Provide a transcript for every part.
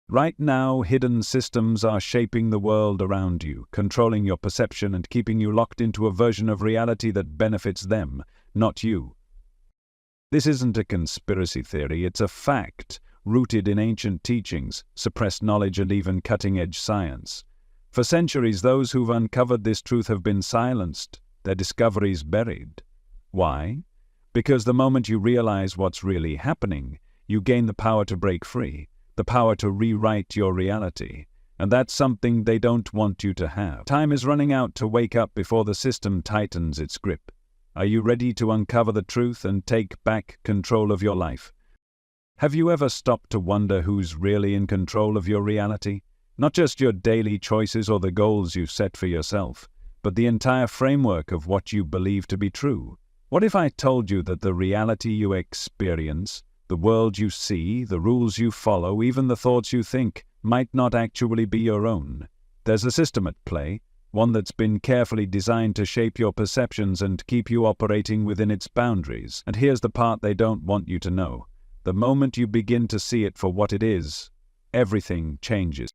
Right now, hidden systems are shaping the world around you, controlling your perception and keeping you locked into a version of reality that benefits them, not you. This isn't a conspiracy theory, it's a fact, rooted in ancient teachings, suppressed knowledge, and even cutting-edge science. For centuries, those who've uncovered this truth have been silenced, their discoveries buried. Why? Because the moment you realize what's really happening, you gain the power to break free, the power to rewrite your reality. And that's something they don't want you to have. Time is running out to wake up before the system tightens its grip. Are you ready to uncover the truth and take back control of your life? Have you ever stopped to wonder who's really in control of your reality? Not just your daily choices or the goals you set for yourself, but the entire framework of what you believe to be true. What if I told you that the reality you experience, the world you see, the rules you follow, even the thoughts you think, might not actually be your own? There's a system at play, one that's been carefully designed to shape your perceptions and keep you operating within its boundaries. And here's the part they don't want you to know. The moment you begin to see it for what it is, everything changes.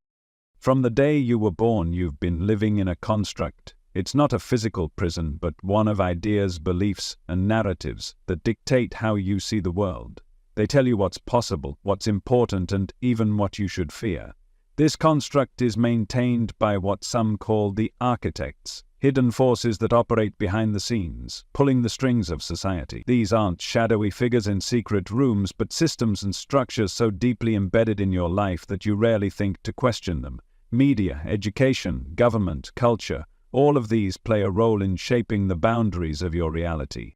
From the day you were born, you've been living in a construct. It's not a physical prison, but one of ideas, beliefs, and narratives that dictate how you see the world. They tell you what's possible, what's important, and even what you should fear. This construct is maintained by what some call the architects, hidden forces that operate behind the scenes, pulling the strings of society. These aren't shadowy figures in secret rooms, but systems and structures so deeply embedded in your life that you rarely think to question them. Media, education, government, culture, all of these play a role in shaping the boundaries of your reality.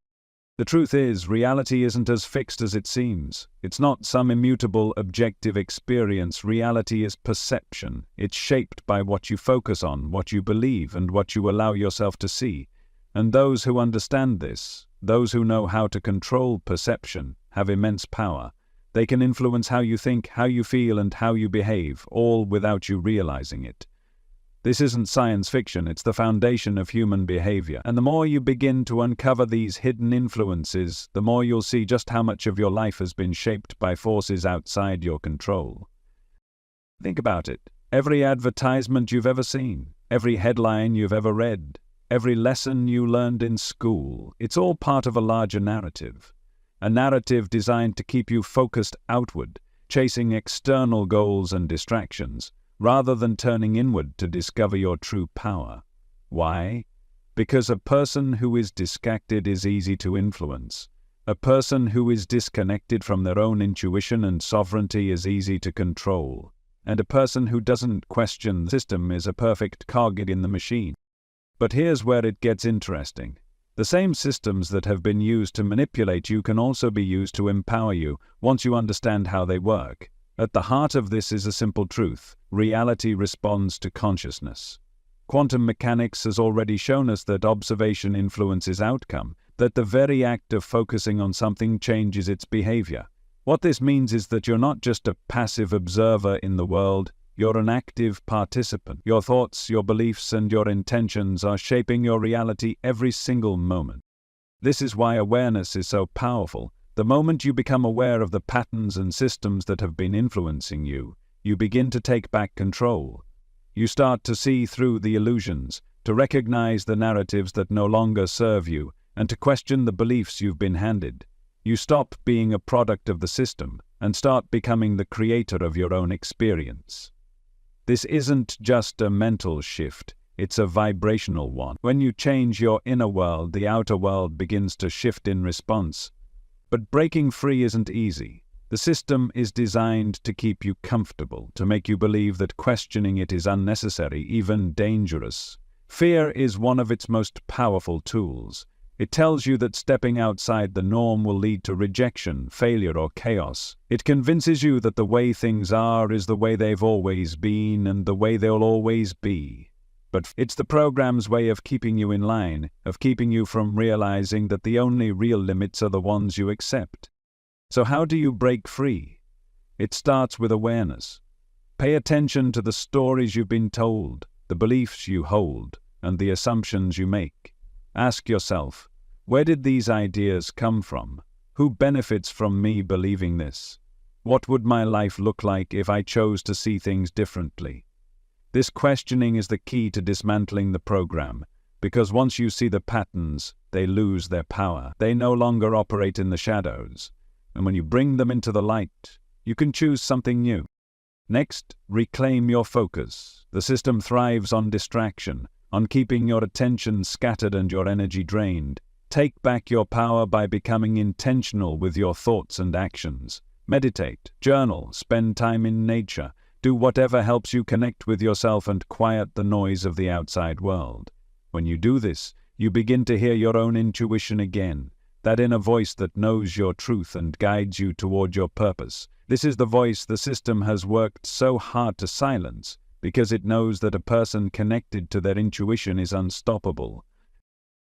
The truth is, reality isn't as fixed as it seems. It's not some immutable, objective experience. Reality is perception. It's shaped by what you focus on, what you believe, and what you allow yourself to see. And those who understand this, those who know how to control perception, have immense power. They can influence how you think, how you feel, and how you behave, all without you realizing it. This isn't science fiction, it's the foundation of human behavior. And the more you begin to uncover these hidden influences, the more you'll see just how much of your life has been shaped by forces outside your control. Think about it. Every advertisement you've ever seen, every headline you've ever read, every lesson you learned in school, it's all part of a larger narrative. A narrative designed to keep you focused outward, chasing external goals and distractions, rather than turning inward to discover your true power. Why? Because a person who is distracted is easy to influence. A person who is disconnected from their own intuition and sovereignty is easy to control. And a person who doesn't question the system is a perfect cog in the machine. But here's where it gets interesting. The same systems that have been used to manipulate you can also be used to empower you, once you understand how they work. At the heart of this is a simple truth. Reality responds to consciousness. Quantum mechanics has already shown us that observation influences outcome, that the very act of focusing on something changes its behavior. What this means is that you're not just a passive observer in the world, you're an active participant. Your thoughts, your beliefs, and your intentions are shaping your reality every single moment. This is why awareness is so powerful. The moment you become aware of the patterns and systems that have been influencing you, you begin to take back control. You start to see through the illusions, to recognize the narratives that no longer serve you, and to question the beliefs you've been handed. You stop being a product of the system and start becoming the creator of your own experience. This isn't just a mental shift, it's a vibrational one. When you change your inner world, the outer world begins to shift in response. But breaking free isn't easy. The system is designed to keep you comfortable, to make you believe that questioning it is unnecessary, even dangerous. Fear is one of its most powerful tools. It tells you that stepping outside the norm will lead to rejection, failure, or chaos. It convinces you that the way things are is the way they've always been and the way they'll always be. But it's the program's way of keeping you in line, of keeping you from realizing that the only real limits are the ones you accept. So how do you break free? It starts with awareness. Pay attention to the stories you've been told, the beliefs you hold, and the assumptions you make. Ask yourself, where did these ideas come from? Who benefits from me believing this? What would my life look like if I chose to see things differently? This questioning is the key to dismantling the program, because once you see the patterns, they lose their power. They no longer operate in the shadows, and when you bring them into the light, you can choose something new. Next, reclaim your focus. The system thrives on distraction, on keeping your attention scattered and your energy drained. Take back your power by becoming intentional with your thoughts and actions. Meditate, journal, spend time in nature. Do whatever helps you connect with yourself and quiet the noise of the outside world. When you do this, you begin to hear your own intuition again, that inner voice that knows your truth and guides you toward your purpose. This is the voice the system has worked so hard to silence, because it knows that a person connected to their intuition is unstoppable.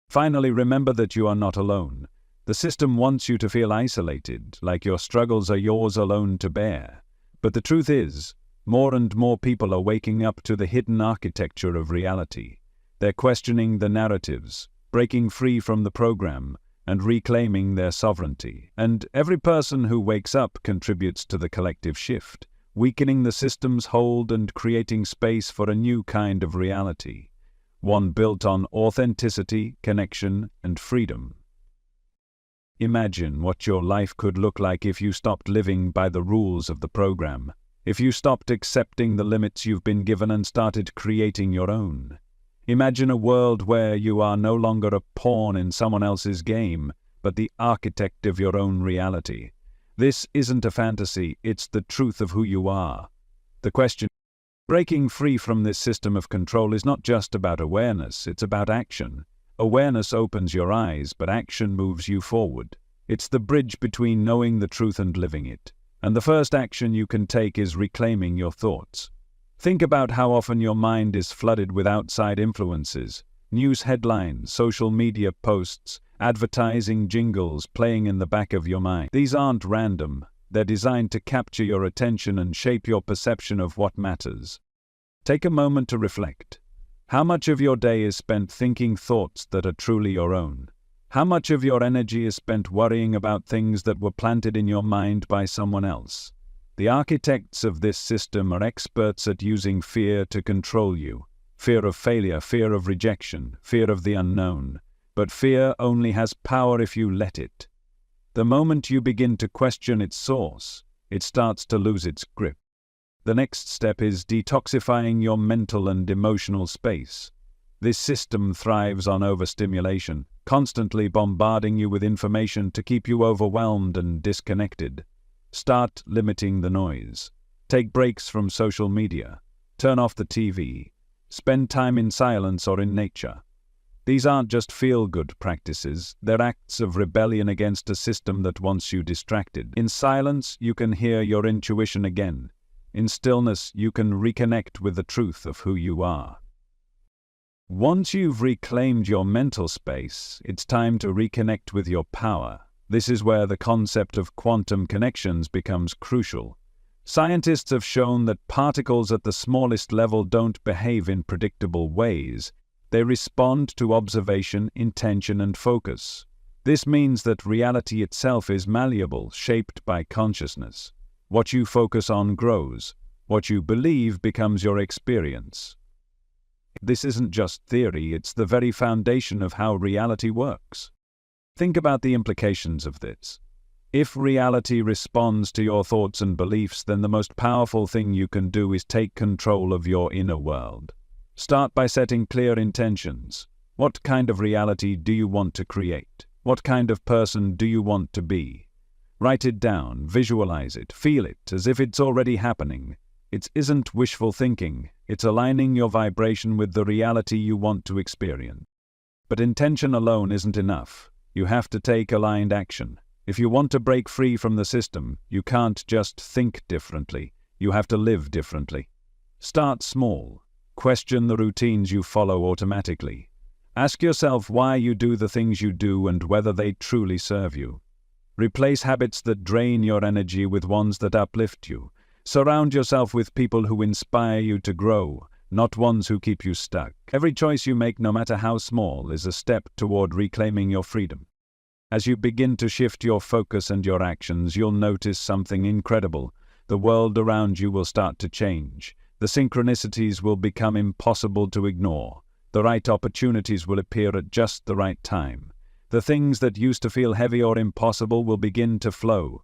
Finally, remember that you are not alone. The system wants you to feel isolated, like your struggles are yours alone to bear. But the truth is, more and more people are waking up to the hidden architecture of reality. They're questioning the narratives, breaking free from the program, and reclaiming their sovereignty. And every person who wakes up contributes to the collective shift, weakening the system's hold and creating space for a new kind of reality, one built on authenticity, connection, and freedom. Imagine what your life could look like if you stopped living by the rules of the program, if you stopped accepting the limits you've been given and started creating your own. Imagine a world where you are no longer a pawn in someone else's game, but the architect of your own reality. This isn't a fantasy, it's the truth of who you are. The question: breaking free from this system of control is not just about awareness, it's about action. Awareness opens your eyes, but action moves you forward. It's the bridge between knowing the truth and living it. And the first action you can take is reclaiming your thoughts. Think about how often your mind is flooded with outside influences, news headlines, social media posts, advertising jingles playing in the back of your mind. These aren't random, they're designed to capture your attention and shape your perception of what matters. Take a moment to reflect. How much of your day is spent thinking thoughts that are truly your own? How much of your energy is spent worrying about things that were planted in your mind by someone else? The architects of this system are experts at using fear to control you. Fear of failure, fear of rejection, fear of the unknown. But fear only has power if you let it. The moment you begin to question its source, it starts to lose its grip. The next step is detoxifying your mental and emotional space. This system thrives on overstimulation, constantly bombarding you with information to keep you overwhelmed and disconnected. Start limiting the noise. Take breaks from social media. Turn off the TV. Spend time in silence or in nature. These aren't just feel-good practices, they're acts of rebellion against a system that wants you distracted. In silence, you can hear your intuition again. In stillness, you can reconnect with the truth of who you are. Once you've reclaimed your mental space, it's time to reconnect with your power. This is where the concept of quantum connections becomes crucial. Scientists have shown that particles at the smallest level don't behave in predictable ways. They respond to observation, intention, and focus. This means that reality itself is malleable, shaped by consciousness. What you focus on grows. What you believe becomes your experience. This isn't just theory, it's the very foundation of how reality works. Think about the implications of this. If reality responds to your thoughts and beliefs, then the most powerful thing you can do is take control of your inner world. Start by setting clear intentions. What kind of reality do you want to create? What kind of person do you want to be? Write it down, visualize it, feel it, as if it's already happening. It isn't wishful thinking, it's aligning your vibration with the reality you want to experience. But intention alone isn't enough. You have to take aligned action. If you want to break free from the system, you can't just think differently. You have to live differently. Start small. Question the routines you follow automatically. Ask yourself why you do the things you do and whether they truly serve you. Replace habits that drain your energy with ones that uplift you. Surround yourself with people who inspire you to grow, not ones who keep you stuck. Every choice you make, no matter how small, is a step toward reclaiming your freedom. As you begin to shift your focus and your actions, you'll notice something incredible. The world around you will start to change. The synchronicities will become impossible to ignore. The right opportunities will appear at just the right time. The things that used to feel heavy or impossible will begin to flow.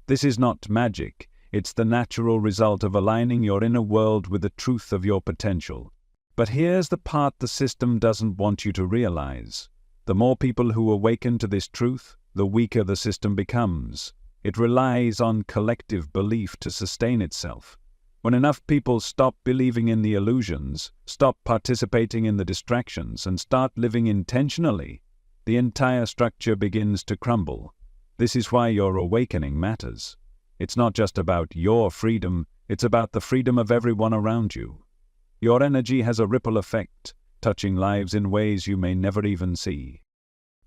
This is not magic. It's the natural result of aligning your inner world with the truth of your potential. But here's the part the system doesn't want you to realize. The more people who awaken to this truth, the weaker the system becomes. It relies on collective belief to sustain itself. When enough people stop believing in the illusions, stop participating in the distractions, and start living intentionally, the entire structure begins to crumble. This is why your awakening matters. It's not just about your freedom, it's about the freedom of everyone around you. Your energy has a ripple effect, touching lives in ways you may never even see.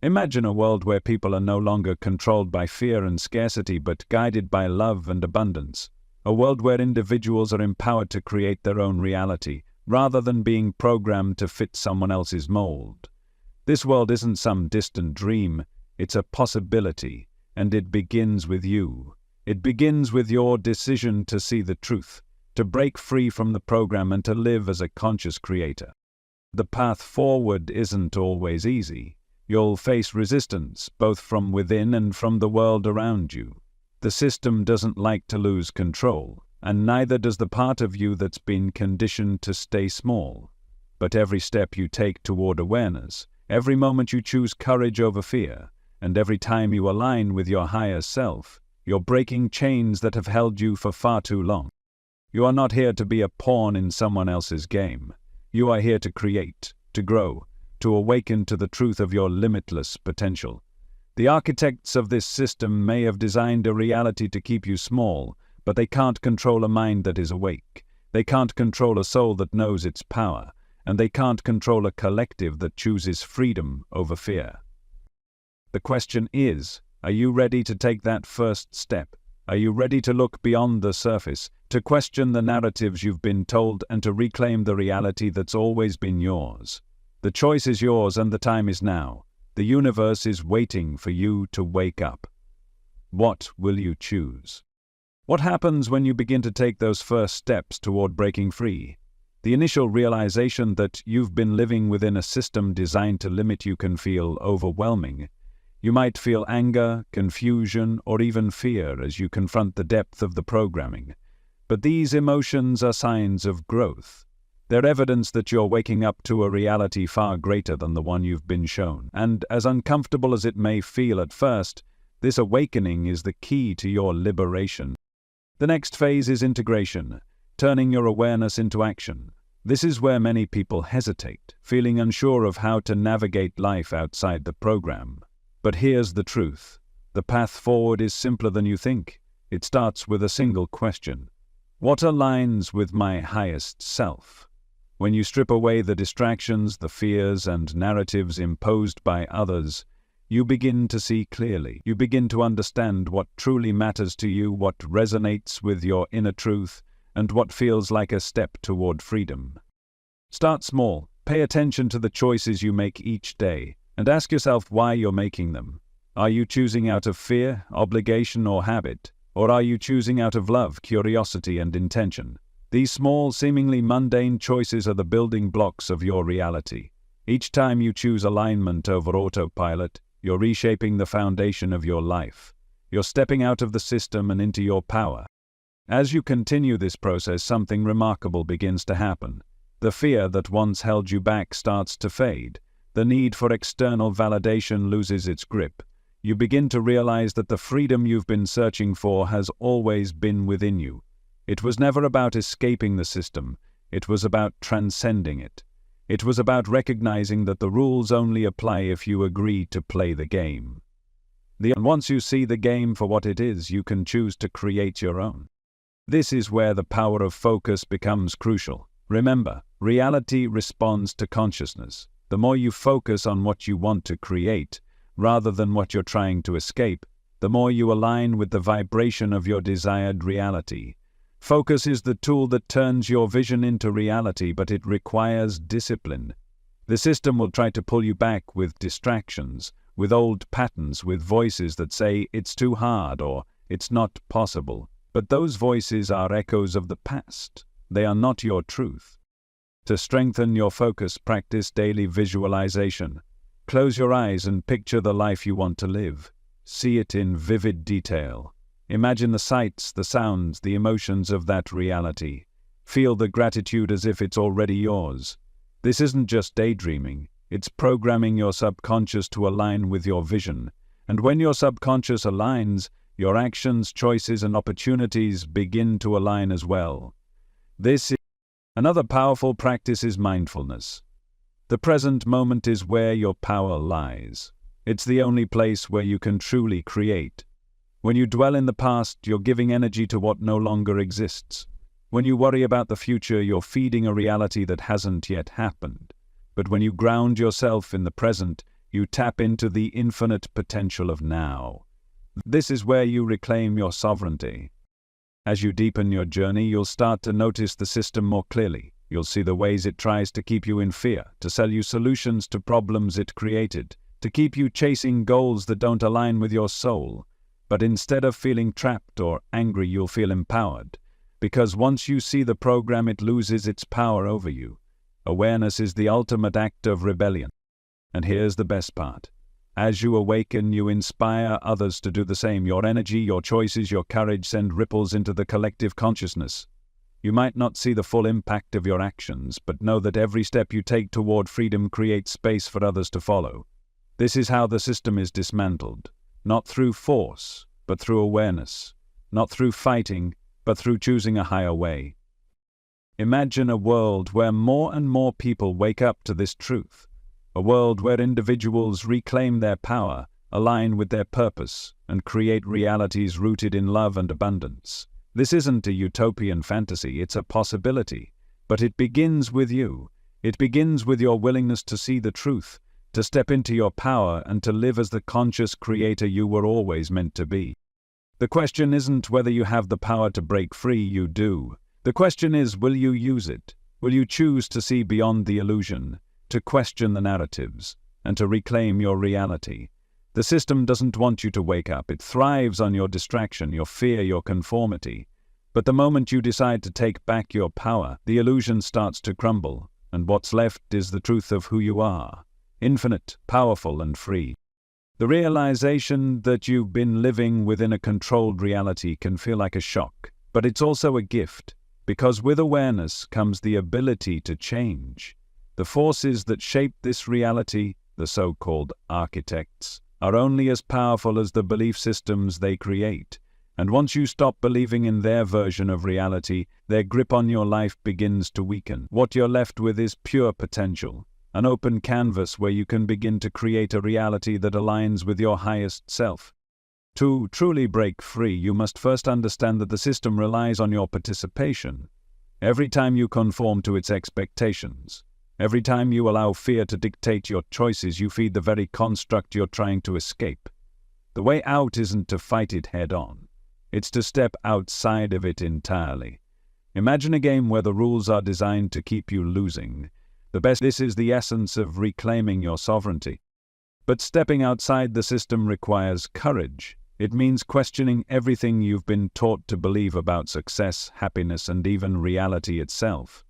Imagine a world where people are no longer controlled by fear and scarcity but guided by love and abundance. A world where individuals are empowered to create their own reality, rather than being programmed to fit someone else's mold. This world isn't some distant dream, it's a possibility, and it begins with you. It begins with your decision to see the truth, to break free from the program and to live as a conscious creator. The path forward isn't always easy. You'll face resistance, both from within and from the world around you. The system doesn't like to lose control, and neither does the part of you that's been conditioned to stay small. But every step you take toward awareness, every moment you choose courage over fear, and every time you align with your higher self, you're breaking chains that have held you for far too long. You are not here to be a pawn in someone else's game. You are here to create, to grow, to awaken to the truth of your limitless potential. The architects of this system may have designed a reality to keep you small, but they can't control a mind that is awake. They can't control a soul that knows its power, and they can't control a collective that chooses freedom over fear. The question is, are you ready to take that first step? Are you ready to look beyond the surface, to question the narratives you've been told, and to reclaim the reality that's always been yours? The choice is yours and the time is now. The universe is waiting for you to wake up. What will you choose? What happens when you begin to take those first steps toward breaking free? The initial realization that you've been living within a system designed to limit you can feel overwhelming. You might feel anger, confusion, or even fear as you confront the depth of the programming. But these emotions are signs of growth. They're evidence that you're waking up to a reality far greater than the one you've been shown. And as uncomfortable as it may feel at first, this awakening is the key to your liberation. The next phase is integration, turning your awareness into action. This is where many people hesitate, feeling unsure of how to navigate life outside the program. But here's the truth. The path forward is simpler than you think. It starts with a single question. What aligns with my highest self? When you strip away the distractions, the fears, and narratives imposed by others, you begin to see clearly. You begin to understand what truly matters to you, what resonates with your inner truth, and what feels like a step toward freedom. Start small. Pay attention to the choices you make each day, and ask yourself why you're making them. Are you choosing out of fear, obligation, or habit? Or are you choosing out of love, curiosity, and intention? These small, seemingly mundane choices are the building blocks of your reality. Each time you choose alignment over autopilot, you're reshaping the foundation of your life. You're stepping out of the system and into your power. As you continue this process, something remarkable begins to happen. The fear that once held you back starts to fade. The need for external validation loses its grip. You begin to realize that the freedom you've been searching for has always been within you. It was never about escaping the system. It was about transcending it. It was about recognizing that the rules only apply if you agree to play the game. And once you see the game for what it is, you can choose to create your own. This is where the power of focus becomes crucial. Remember, reality responds to consciousness. The more you focus on what you want to create, rather than what you're trying to escape, the more you align with the vibration of your desired reality. Focus is the tool that turns your vision into reality, but it requires discipline. The system will try to pull you back with distractions, with old patterns, with voices that say it's too hard or it's not possible. But those voices are echoes of the past. They are not your truth. To strengthen your focus, practice daily visualization. Close your eyes and picture the life you want to live. See it in vivid detail. Imagine the sights, the sounds, the emotions of that reality. Feel the gratitude as if it's already yours. This isn't just daydreaming, it's programming your subconscious to align with your vision. And when your subconscious aligns, your actions, choices, and opportunities begin to align as well. Another powerful practice is mindfulness. The present moment is where your power lies. It's the only place where you can truly create. When you dwell in the past, you're giving energy to what no longer exists. When you worry about the future, you're feeding a reality that hasn't yet happened. But when you ground yourself in the present, you tap into the infinite potential of now. This is where you reclaim your sovereignty. As you deepen your journey, you'll start to notice the system more clearly. You'll see the ways it tries to keep you in fear, to sell you solutions to problems it created, to keep you chasing goals that don't align with your soul. But instead of feeling trapped or angry, you'll feel empowered. Because once you see the program, it loses its power over you. Awareness is the ultimate act of rebellion. And here's the best part. As you awaken, you inspire others to do the same. Your energy, your choices, your courage send ripples into the collective consciousness. You might not see the full impact of your actions, but know that every step you take toward freedom creates space for others to follow. This is how the system is dismantled. Not through force, but through awareness. Not through fighting, but through choosing a higher way. Imagine a world where more and more people wake up to this truth. A world where individuals reclaim their power, align with their purpose, and create realities rooted in love and abundance. This isn't a utopian fantasy, it's a possibility. But it begins with you. It begins with your willingness to see the truth, to step into your power, and to live as the conscious creator you were always meant to be. The question isn't whether you have the power to break free, you do. The question is, will you use it? Will you choose to see beyond the illusion, to question the narratives, and to reclaim your reality? The system doesn't want you to wake up. It thrives on your distraction, your fear, your conformity. But the moment you decide to take back your power, the illusion starts to crumble, and what's left is the truth of who you are, infinite, powerful, and free. The realization that you've been living within a controlled reality can feel like a shock, but it's also a gift, because with awareness comes the ability to change. The forces that shape this reality, the so-called architects, are only as powerful as the belief systems they create. And once you stop believing in their version of reality, their grip on your life begins to weaken. What you're left with is pure potential. An open canvas where you can begin to create a reality that aligns with your highest self. To truly break free, you must first understand that the system relies on your participation. Every time you conform to its expectations, every time you allow fear to dictate your choices, you feed the very construct you're trying to escape. The way out isn't to fight it head-on. It's to step outside of it entirely. Imagine a game where the rules are designed to keep you losing. This is the essence of reclaiming your sovereignty. But stepping outside the system requires courage. It means questioning everything you've been taught to believe about success, happiness, and even reality itself.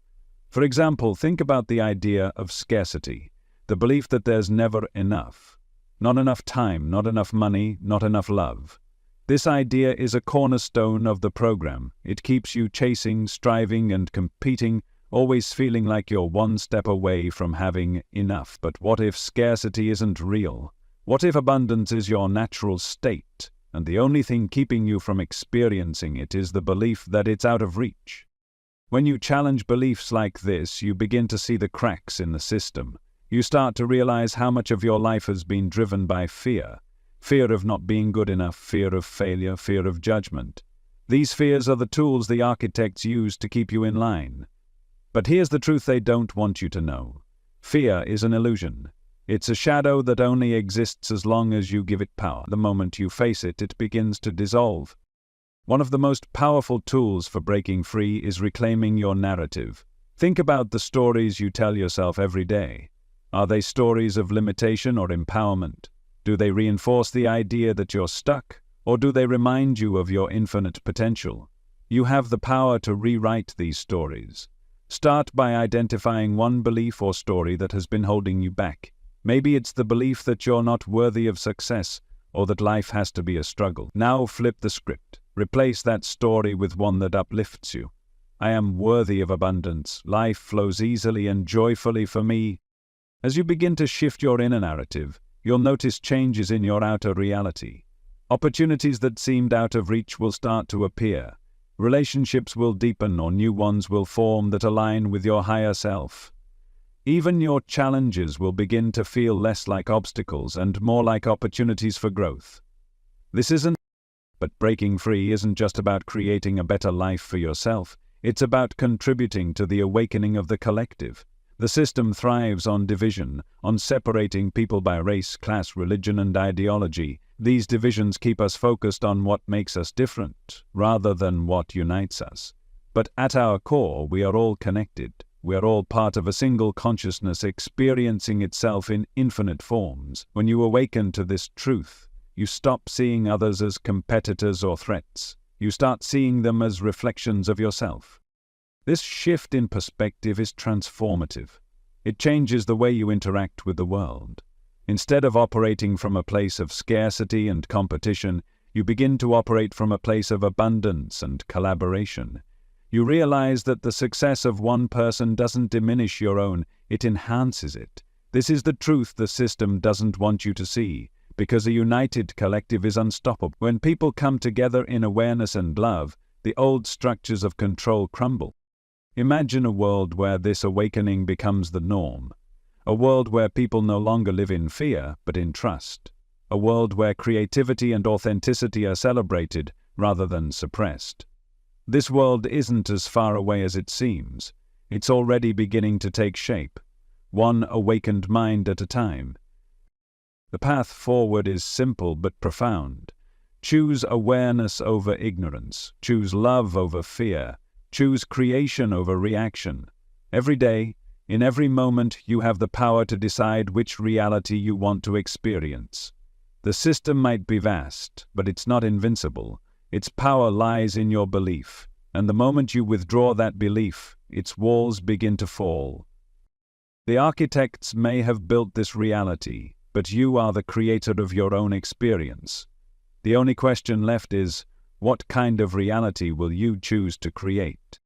For example, think about the idea of scarcity, the belief that there's never enough. Not enough time, not enough money, not enough love. This idea is a cornerstone of the program. It keeps you chasing, striving, and competing, always feeling like you're one step away from having enough. But what if scarcity isn't real? What if abundance is your natural state, and the only thing keeping you from experiencing it is the belief that it's out of reach? When you challenge beliefs like this, you begin to see the cracks in the system. You start to realize how much of your life has been driven by fear. Fear of not being good enough, fear of failure, fear of judgment. These fears are the tools the architects use to keep you in line. But here's the truth they don't want you to know. Fear is an illusion. It's a shadow that only exists as long as you give it power. The moment you face it, it begins to dissolve. One of the most powerful tools for breaking free is reclaiming your narrative. Think about the stories you tell yourself every day. Are they stories of limitation or empowerment? Do they reinforce the idea that you're stuck, or do they remind you of your infinite potential? You have the power to rewrite these stories. Start by identifying one belief or story that has been holding you back. Maybe it's the belief that you're not worthy of success, or that life has to be a struggle. Now flip the script. Replace that story with one that uplifts you. I am worthy of abundance. Life flows easily and joyfully for me. As you begin to shift your inner narrative, you'll notice changes in your outer reality. Opportunities that seemed out of reach will start to appear. Relationships will deepen or new ones will form that align with your higher self. Even your challenges will begin to feel less like obstacles and more like opportunities for growth. But breaking free isn't just about creating a better life for yourself. It's about contributing to the awakening of the collective. The system thrives on division, on separating people by race, class, religion, and ideology. These divisions keep us focused on what makes us different, rather than what unites us. But at our core, we are all connected. We are all part of a single consciousness experiencing itself in infinite forms. When you awaken to this truth, you stop seeing others as competitors or threats. You start seeing them as reflections of yourself. This shift in perspective is transformative. It changes the way you interact with the world. Instead of operating from a place of scarcity and competition, you begin to operate from a place of abundance and collaboration. You realize that the success of one person doesn't diminish your own, it enhances it. This is the truth the system doesn't want you to see, because a united collective is unstoppable. When people come together in awareness and love, the old structures of control crumble. Imagine a world where this awakening becomes the norm. A world where people no longer live in fear, but in trust. A world where creativity and authenticity are celebrated rather than suppressed. This world isn't as far away as it seems. It's already beginning to take shape, one awakened mind at a time. The path forward is simple but profound. Choose awareness over ignorance. Choose love over fear. Choose creation over reaction. Every day, in every moment, you have the power to decide which reality you want to experience. The system might be vast, but it's not invincible. Its power lies in your belief, and the moment you withdraw that belief, its walls begin to fall. The architects may have built this reality, but you are the creator of your own experience. The only question left is, what kind of reality will you choose to create?